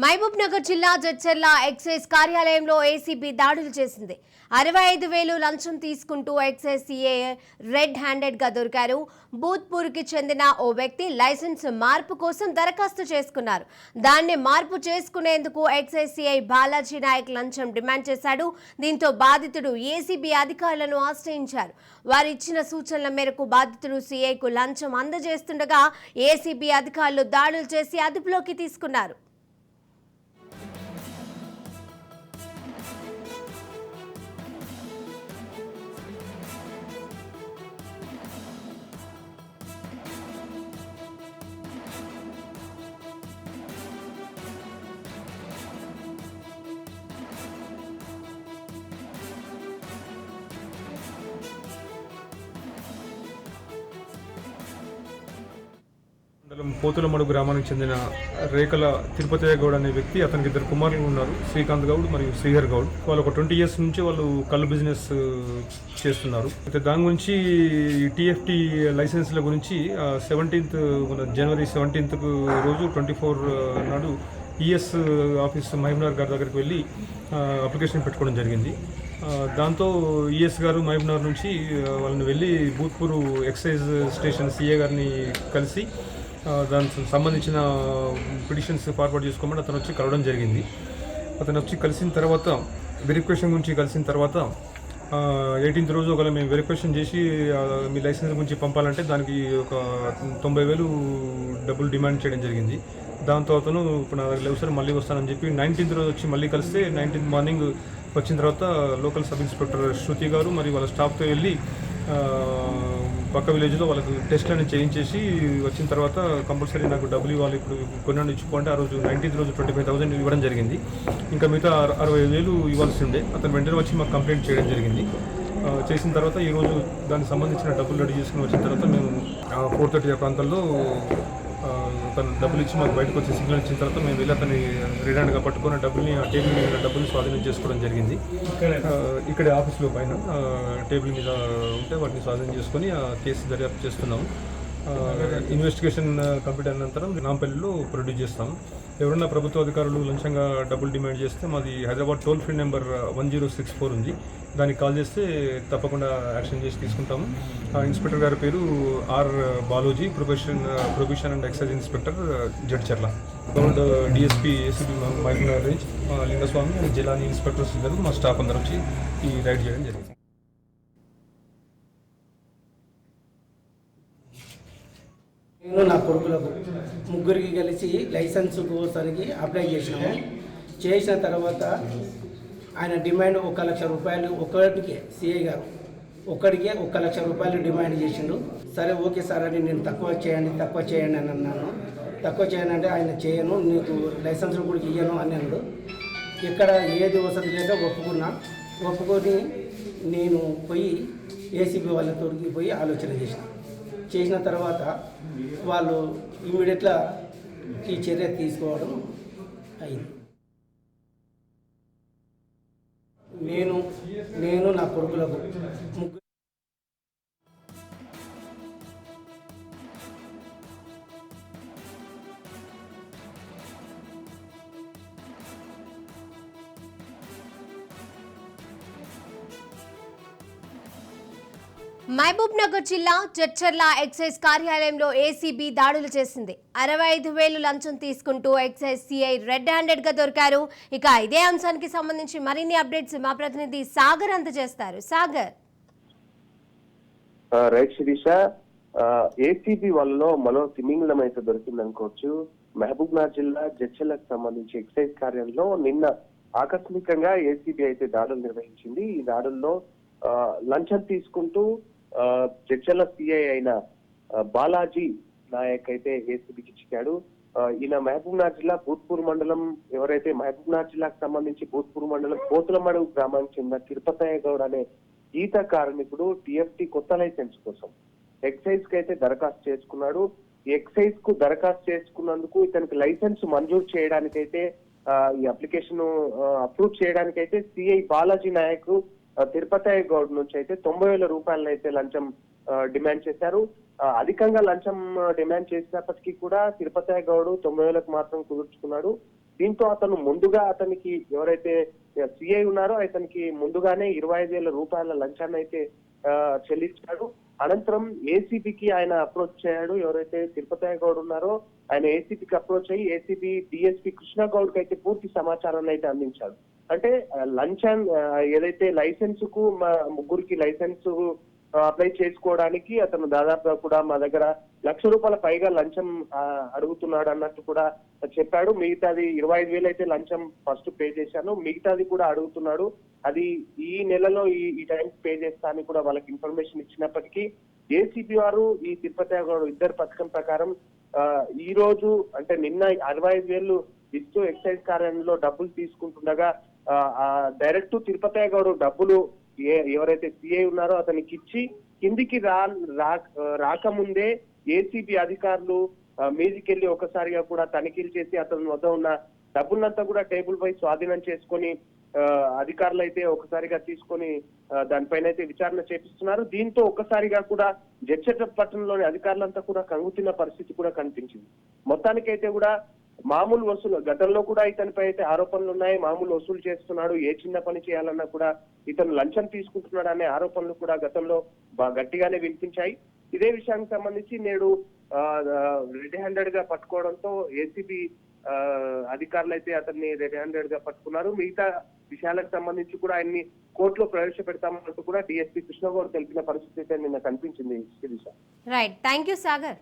మహబూబ్ నగర్ జిల్లా జడ్చర్ల ఎక్సైజ్ కార్యాలయంలో ఏసీబీ దాడులు చేసింది. 65,000 లంచం తీసుకుంటూ ఎక్సైజ్ సీఏ రెడ్ హ్యాండెడ్ గా దొరికారు. బూత్పూర్కి చెందిన ఓ వ్యక్తి లైసెన్స్ మార్పు కోసం దరఖాస్తు చేసుకున్నారు. దాన్ని మార్పు చేసుకునేందుకు ఎక్సైజ్ సీఐ బాలాజీ నాయక్ లంచం డిమాండ్ చేశాడు. దీంతో బాధితుడు ఏసీబీ అధికారులను ఆశ్రయించారు. వారు ఇచ్చిన సూచనల మేరకు బాధితుడు సీఐకు లంచం అందజేస్తుండగా ఏసీబీ అధికారులు దాడులు చేసి అదుపులోకి తీసుకున్నారు. మండలం పోతులమడు గ్రామానికి చెందిన రేకల తిరుపతి గౌడ్ అనే వ్యక్తి, అతనికి 2 కుమారులు ఉన్నారు, శ్రీకాంత్ గౌడ్ మరియు శ్రీహర్ గౌడ్. వాళ్ళు ఒక 20 years నుంచి వాళ్ళు కళ్ళు బిజినెస్ చేస్తున్నారు. అయితే దాని గురించి టీఎఫ్టీ లైసెన్స్ల గురించి 17th జనవరి 17th రోజు 24 నాడు ఈఎస్ ఆఫీస్ మహబూబ్నగర్ గారి దగ్గరికి వెళ్ళి అప్లికేషన్ పెట్టుకోవడం జరిగింది. దాంతో ఈఎస్ గారు మహబూబ్నగర్ నుంచి వాళ్ళని వెళ్ళి బూత్పూర్ ఎక్సైజ్ స్టేషన్ సీఏ గారిని కలిసి దానికి సంబంధించిన పిటిషన్స్ ఫార్వర్డ్ చేసుకోమని అతను వచ్చి కలవడం జరిగింది. అతను వచ్చి కలిసిన తర్వాత వెరిఫికేషన్ గురించి కలిసిన తర్వాత 18th రోజు ఒకవేళ మేము వెరిఫికేషన్ చేసి మీ లైసెన్స్ గురించి పంపాలంటే దానికి ఒక 90,000 డబ్బులు డిమాండ్ చేయడం జరిగింది. దాంతో అతను ఇప్పుడు నా దగ్గర లేవు సార్, మళ్ళీ వస్తానని చెప్పి 19th రోజు వచ్చి మళ్ళీ కలిస్తే 19th మార్నింగ్ వచ్చిన తర్వాత లోకల్ సబ్ ఇన్స్పెక్టర్ శృతి గారు మరియు వాళ్ళ స్టాఫ్తో వెళ్ళి పక్క విలేజ్లో వాళ్ళకు టెస్ట్లని చేయించేసి వచ్చిన తర్వాత కంపల్సరీ నాకు డబ్బులు ఇవ్వాలి, ఇప్పుడు కొన్ని ఇచ్చుకోండి. ఆ రోజు 19th రోజు 25,000 ఇవ్వడం జరిగింది. ఇంకా మిగతా 60,000 ఇవ్వాల్సి ఉండే. అతను వెంటనే వచ్చి మాకు కంప్లైంట్ చేయడం జరిగింది. చేసిన తర్వాత ఈరోజు దానికి సంబంధించిన డబ్బులు రెడీ చేసుకుని వచ్చిన తర్వాత మేము 4:30 ప్రాంతంలో తను డబ్బులు ఇచ్చి మాకు బయటకు వచ్చి సిగ్నల్ ఇచ్చిన తర్వాత మేము వెళ్ళి అతన్ని రెడ్ హ్యాండ్గా పట్టుకుని డబ్బుల్ని ఆ టేబుల్ మీద డబ్బులు స్వాధీనం చేసుకోవడం జరిగింది. ఇక్కడ ఆఫీస్లో పైన టేబుల్ మీద ఉంటే వాటిని స్వాధీనం చేసుకొని ఆ కేసు దర్యాప్తు చేస్తున్నాము. ఇన్వెస్టిగేషన్ కంప్లీట్ అయిన అనంతరం నాంపల్లిలో ప్రొడ్యూస్ చేస్తాం. ఎవరైనా ప్రభుత్వ అధికారులు లంచంగా డబ్బులు డిమాండ్ చేస్తే మాది హైదరాబాద్ టోల్ ఫ్రీ నెంబర్ 1064 ఉంది. దానికి కాల్ చేస్తే తప్పకుండా యాక్షన్ చేసి తీసుకుంటాము. ఇన్స్పెక్టర్ గారి పేరు R Balaji, probation and excise inspector Jadcherla. Goud DSP ACB Mahabubnagar range Lingaswamy and జిల్లాని ఇన్స్పెక్టర్స్ ఇద్దరు మా స్టాఫ్ అందరూ వచ్చి ఈ రైడ్ చేయడం జరిగింది. నేను నా కొడుకులకు ముగ్గురికి కలిసి లైసెన్స్ కోసానికి అప్లై చేసినాము. చేసిన తర్వాత ఆయన డిమాండ్ 1,00,000 రూపాయలు ఒక్కడికే, సిఐ గారు ఒక్కడికే 1,00,000 రూపాయలు డిమాండ్ చేసిండు. సరే ఓకే సార్ అని నేను తక్కువ చేయండి అని అన్నాను. తక్కువ చేయండి అంటే ఆయన చేయను, నీకు లైసెన్స్ కూడా ఇయ్యను అని అన్నాడు. ఇక్కడ ఏది వసతి లేక ఒప్పుకొని నేను పోయి ఏసీబీ వాళ్ళతో పోయి ఆలోచన చేసిన తర్వాత వాళ్ళు ఇమ్మీడియట్గా ఈ చర్య తీసుకోవడం అయింది. నేను నా కొడుకులకు ముగ్గురు మహబూబ్ నగర్ జిల్లా జడ్చర్ల ఎక్సైజ్ కార్యాలయంలో ఏసీబీ దాడులు చేసింది. 65,000 లంచం తీసుకుంటూ ఎక్సైజ్ సీఐ రెడ్ హ్యాండెడ్ గా దొరికారు. ఇక ఇదే అంశానికి సంబంధించి మరిన్ని అప్డేట్స్ మా ప్రతినిధి సాగర్ అందజేస్తారు. సాగర్. రైట్ శిరీష, ఏసీబీ వాళ్ళలో మరో తిమింగలం అయితే దొరికిందనుకోవచ్చు. మహబూబ్ నగర్ జిల్లా జడ్చర్లకు సంబంధించి ఎక్సైజ్ కార్యాలయంలో నిన్న ఆకస్మికంగా ఏసీబీ అయితే దాడులు నిర్వహించింది. ఈ దాడుల్లో లంచం తీసుకుంటూ జడ్చర్ల సిఐ అయిన బాలాజీ నాయక్ అయితే ఏసీబీకి చిక్కాడు. ఈయన మహబూబ్ నగర్ జిల్లా భూత్పూర్ మండలం, ఎవరైతే మహబూబ్ నగర్ జిల్లాకు సంబంధించి భూత్పూర్ మండలం పోతులమడు గ్రామానికి చెందిన తిరుపతి గౌడ్ అనే ఈత కార్మికుడు టీఎఫ్టీ కొత్త లైసెన్స్ కోసం ఎక్సైజ్ కి అయితే దరఖాస్తు చేసుకున్నాడు. ఈ ఎక్సైజ్ కు దరఖాస్తు చేసుకున్నందుకు ఇతనికి లైసెన్స్ మంజూరు చేయడానికైతే ఈ అప్లికేషన్ అప్రూవ్ చేయడానికైతే సిఐ బాలాజీ నాయక్ తిరుపతి గౌడ్ నుంచి అయితే 90,000 రూపాయలను అయితే లంచం డిమాండ్ చేశారు. అధికంగా లంచం డిమాండ్ చేసినప్పటికీ కూడా తిరుపతి గౌడ్ 90,000కు మాత్రం కుదుర్చుకున్నాడు. దీంతో అతను ముందుగా అతనికి ఎవరైతే సిఐ ఉన్నారో అతనికి ముందుగానే 25,000 రూపాయల లంచాన్ని అయితే చెల్లించాడు. అనంతరం ఏసీబీకి ఆయన అప్రోచ్ అయ్యాడు. ఎవరైతే తిరుపతి గౌడ్ ఉన్నారో ఆయన ఏసీబీకి అప్రోచ్ అయ్యి ఏసీబీ డిఎస్పీ కృష్ణ గౌడ్ కి అయితే పూర్తి సమాచారాన్ని అయితే అందించాడు. అంటే లంచం ఏదైతే లైసెన్స్ కు మా ముగ్గురికి లైసెన్స్ అప్లై చేసుకోవడానికి అతను దాదాపుగా కూడా మా దగ్గర ₹1,00,000 పైగా లంచం అడుగుతున్నాడు అన్నట్టు కూడా చెప్పాడు. మిగతాది 25,000 అయితే లంచం ఫస్ట్ పే చేశాను, మిగతాది కూడా అడుగుతున్నాడు. అది ఈ నెలలో ఈ టైం పే చేస్తా అని కూడా వాళ్ళకి ఇన్ఫర్మేషన్ ఇచ్చినప్పటికీ ఏసీబీ వారు ఈ తిరుపతి గౌడ్ ఇద్దరు పథకం ప్రకారం ఈ రోజు అంటే నిన్న 65,000 ఇస్తూ ఎక్సైజ్ కార్యాలయంలో డబ్బులు తీసుకుంటుండగా డైరెక్ట్ తిరుపతి గౌడ్ డబ్బులు ఎవరైతే సిఐ ఉన్నారో అతనికి ఇచ్చి కిందికి రాకముందే ఏసీబీ అధికారులు మీదికెళ్లి ఒకసారిగా కూడా తనిఖీలు చేసి అతని వద్ద ఉన్న డబ్బులంతా కూడా టేబుల్ పై స్వాధీనం చేసుకొని అధికారులు అయితే ఒకసారిగా తీసుకొని దానిపైన అయితే విచారణ చేపిస్తున్నారు. దీంతో ఒక్కసారిగా కూడా జడ్చపట్నంలోని అధికారులంతా కూడా కంగుతిన్న పరిస్థితి కూడా కనిపించింది. మొత్తానికైతే కూడా మామూలు వసూలు గతంలో కూడా ఇతనిపై అయితే ఆరోపణలు ఉన్నాయి. మామూలు వసూలు చేస్తున్నాడు, ఏ చిన్న పని చేయాలన్నా కూడా ఇతను లంచం తీసుకుంటున్నాడు అనే ఆరోపణలు కూడా గతంలో గట్టిగానే వినిపించాయి. ఇదే విషయానికి సంబంధించి నేడు రెడ్ హ్యాండెడ్ గా పట్టుకోవడంతో ఏసీబీ అధికారులు అయితే అతన్ని రెడ్ హ్యాండెడ్ గా పట్టుకున్నారు. మిగతా విషయాలకు సంబంధించి కూడా ఆయన్ని కోర్టులో ప్రవేశపెడతామంటూ కూడా డిఎస్పీ కృష్ణ గౌడ్ తెలిపిన పరిస్థితి అయితే నిన్న కనిపించింది. Right, thank you Sagar.